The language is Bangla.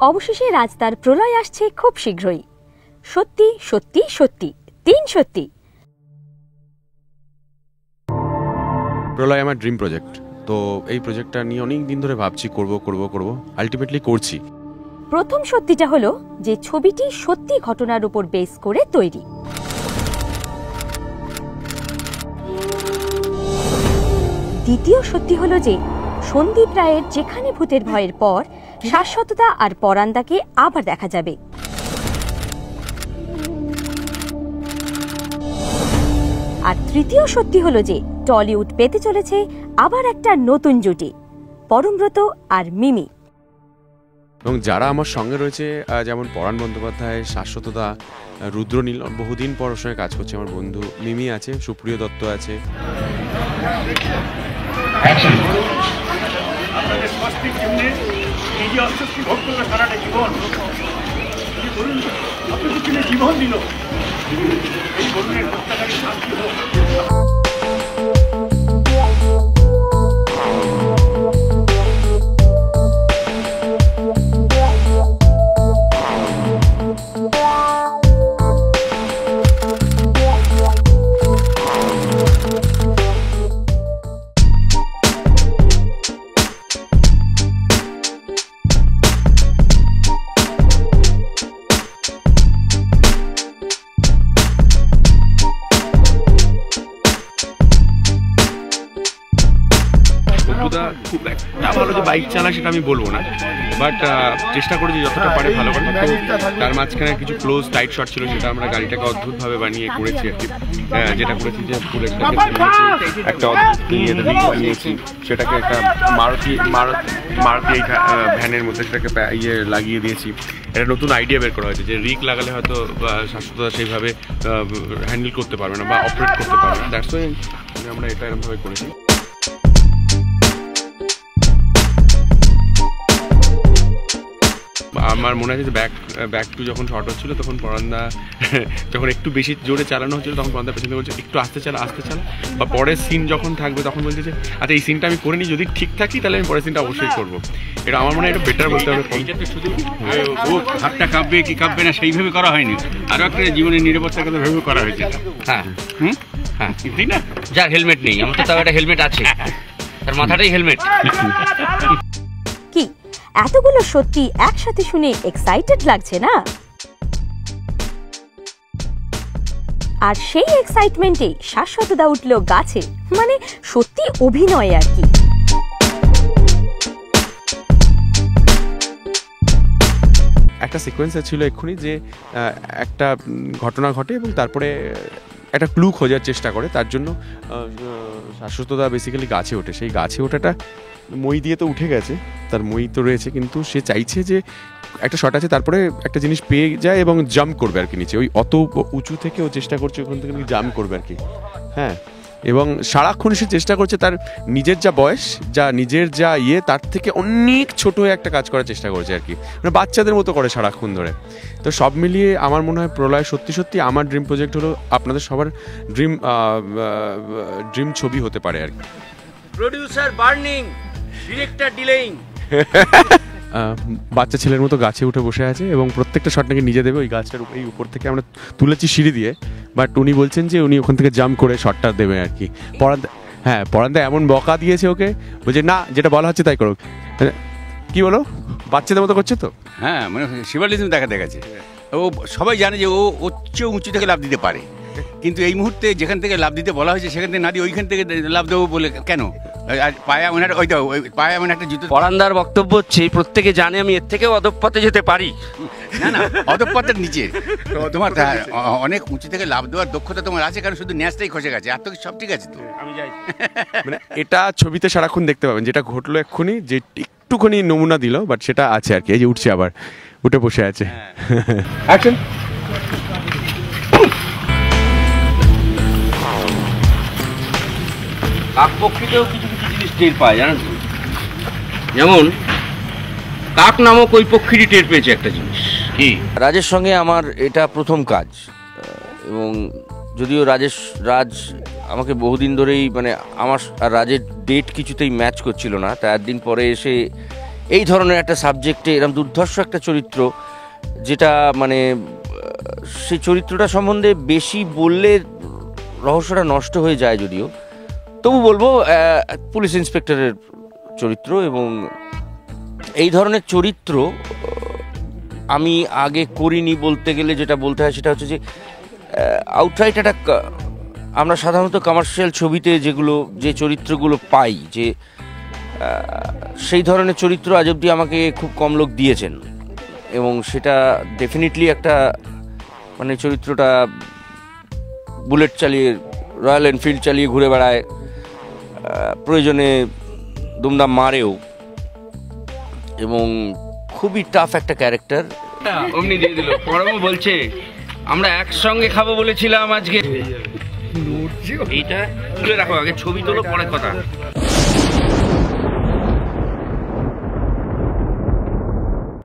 অবশেষে রাজ তার প্রলয় আসছে খুব শীঘ্রই। সত্যি সত্যি সত্যি, 3 সত্যি। প্রলয় আমার ড্রিম প্রজেক্ট, তো এই প্রজেক্টটা নিয়ে অনেক দিন ধরে ভাবছি করব করব করব, আলটিমেটলি করছি। প্রথম সত্যিটা হলো যে ছবিটি সত্যি ঘটনার উপর বেস করে তৈরি। দ্বিতীয় সত্যি হলো যে সন্দীপ রায়ের যেখানে ভূতের ভয়ের পর শাশ্বততা আর পরান্দাকে আবার দেখা যাবে। আর তৃতীয় সত্যি হলো যে টলিউড পেতে চলেছে আবার একটা নতুন জুটি, পরমব্রত আর মিমি। এবং যারা আমার সঙ্গে রয়েছে, যেমন পরাণ বন্দ্যোপাধ্যায়, শাশ্বততা, রুদ্রনীল, বহুদিন পর ওর সঙ্গে কাজ করছে। আমার বন্ধু মিমি আছে, সুপ্রিয় দত্ত আছে। জীবন দিল খুব একটা ভালো যে বাইক চালায় সেটা আমি বলবো না, বাট চেষ্টা করেছি যতটা পারে ভালো করে। তো তার মাঝখানে কিছু ক্লোজ টাইট শট ছিল, সেটা আমরা গাড়িটাকে অদ্ভুতভাবে বানিয়ে করেছি আর কি। যেটা করেছি যে একটা বানিয়েছি, সেটাকে একটা মারুতি ভ্যানের মধ্যে সেটাকে লাগিয়ে দিয়েছি। একটা নতুন আইডিয়া বের করা হয়েছে যে রিক লাগালে হয়তো শাশ্বততা সেইভাবে হ্যান্ডেল করতে পারবে না বা অপারেট করতে পারবে না। দ্যাটস ওয়াই আমরা এটা এরকমভাবে করেছি। আমার মনে আছে যে ব্যাক টু যখন শর্ট হচ্ছিল, তখন পরান্দা যখন একটু বেশি জোরে চালানো হচ্ছিল, তখন পরান্দা পেছনে বলছে একটু আস্তে চালা। বা পরের সিন যখন থাকবে তখন বলছে যে আচ্ছা এই সিনটা আমি করে নিই, যদি ঠিক থাকি তাহলে আমি পরের সিনটা অবশ্যই করবো। এটা আমার মনে হয় এটা বেটার বলতে হবে। শুধু ও হাতটা কাঁপবে কি কাঁপবে না সেইভাবে করা হয়নি, আরও একটা জীবনের নিরাপত্তার কথা ভেবে করা হয়েছে। হ্যাঁ হ্যাঁ, ঠিক না? যার হেলমেট নেই, আমার তো তাও একটা হেলমেট আছে, তার মাথাটাই হেলমেট। কি এতগুলো সত্যি একসাথে শুনে এক্সাইটেড লাগছে না? আর সেই এক্সাইটমেন্টে শাশ্বততা উঠল গাছে, মানে সত্যি অভিনয় আর কি। একটা সিকোয়েন্স ছিল এক্ষুনি যে একটা ঘটনা ঘটে এবং তারপরে একটা ক্লু খোঁজার চেষ্টা করে। তার জন্য শাশ্বততা বেসিক্যালি গাছে ওঠে। সেই গাছে ওঠাটা মই দিয়ে তো উঠে গেছে, তার মই তো রয়েছে, কিন্তু সে চাইছে যে একটা শট আছে, তারপরে একটা জিনিস পেয়ে যায় এবং জাম্প করবে আর কি নিচে। ওই অত উঁচু থেকে ও চেষ্টা করছে ওখান থেকে জাম্প করবে আর কি। হ্যাঁ, এবং সারাক্ষণ সে চেষ্টা করছে তার নিজের যা বয়স, নিজের যা তার থেকে অনেক ছোট হয়ে একটা কাজ করার চেষ্টা করছে আর কি, মানে বাচ্চাদের মতো করে সারাক্ষণ ধরে। তো সব মিলিয়ে আমার মনে হয় প্রলয় সত্যি সত্যি আমার ড্রিম প্রজেক্ট হলো, আপনাদের সবার ড্রিম ছবি হতে পারে আর কি। Producer burning, director delaying. বাচ্চা ছেলের মতো গাছে উঠে বসে আছে এবং প্রত্যেকটা শট নাকি নিজে দেবে। ওই গাছটার এই উপর থেকে আমরা তুলেছি সিঁড়ি দিয়ে, বাট উনি বলছেন যে উনি ওখান থেকে জাম্প করে শটটা দেবে আর কি। পরান্দা এমন বকা দিয়েছে ওকে, বলছে না যেটা বলা হচ্ছে তাই করো। কি বলো, বাচ্চাদের মতো করছে তো? হ্যাঁ, মানে শিবালিজম দেখা গেছে। ও সবাই জানে যে ও উঁচু থেকে লাফ দিতে পারে, কিন্তু এই মুহূর্তে যেখান থেকে লাফ দিতে বলা হয়েছে সেখান থেকে না দিয়ে ওইখান থেকে লাফ দেবো বলে কেন? পায়ে এমন একটা জুতো। পরান্দার বক্তব্য হচ্ছে প্রত্যেকে জানে আমি এর থেকেও অধঃপথে যেতে পারি। না অধঃপথের নিচে তোমার অনেক উঁচু থেকে লাফ দেওয়ার দক্ষতা তোমার আছে, কারণ শুধু ন্যাসটাই খসে গেছে, আর তো সব ঠিক আছে। তো আমি যাই, মানে এটা ছবিতে সারাক্ষণ দেখতে পাবেন, যেটা ঘটলো এক্ষুনি, যে একটুখানি নমুনা দিল, বাট সেটা আছে আর কি। এই যে উঠছে, আবার উঠে বসে আছে। অ্যাকশন। কাকপক্ষীতেও কিছু কিছু জিনিস টের পায়, জানেন তো? যেমন কাক নামক ওই পক্ষীরই টের পেয়েছে একটা জিনিস। কি? রাজের সঙ্গে আমার এটা প্রথম কাজ, এবং যদিও রাজ আমাকে বহুদিন ধরেই, মানে আমার আর রাজের ডেট কিছুতেই ম্যাচ করছিল না, তাই একদিন পরে এসে এই ধরনের একটা সাবজেক্টে এরকম দুর্ধর্ষ একটা চরিত্র, যেটা মানে সেই চরিত্রটা সম্বন্ধে বেশি বললে রহস্যটা নষ্ট হয়ে যায়, যদিও তবু বলবো পুলিশ ইন্সপেক্টরের চরিত্র। এবং এই ধরনের চরিত্র আমি আগে করিনি বলতে গেলে। যেটা বলতে হয় সেটা হচ্ছে যে আউটরাইট একটা আমরা সাধারণত কমার্শিয়াল ছবিতে যে চরিত্রগুলো পাই, যে সেই ধরনের চরিত্র আজ অবধি আমাকে খুব কম লোক দিয়েছেন। এবং সেটা ডেফিনেটলি একটা মানে চরিত্রটা বুলেট চালিয়ে, রয়্যাল এনফিল্ড চালিয়ে ঘুরে বেড়ায়, প্রয়োজনে দুমদাম মারেও, এবং খুবই টাফ একটা ক্যারেক্টার। অমনি দিয়ে দিল। পরম বলছে আমরা একসঙ্গে খাবো বলেছিলাম আজকে। এইটা তুলে রাখো, আগে ছবি তোলো, পরে কথা।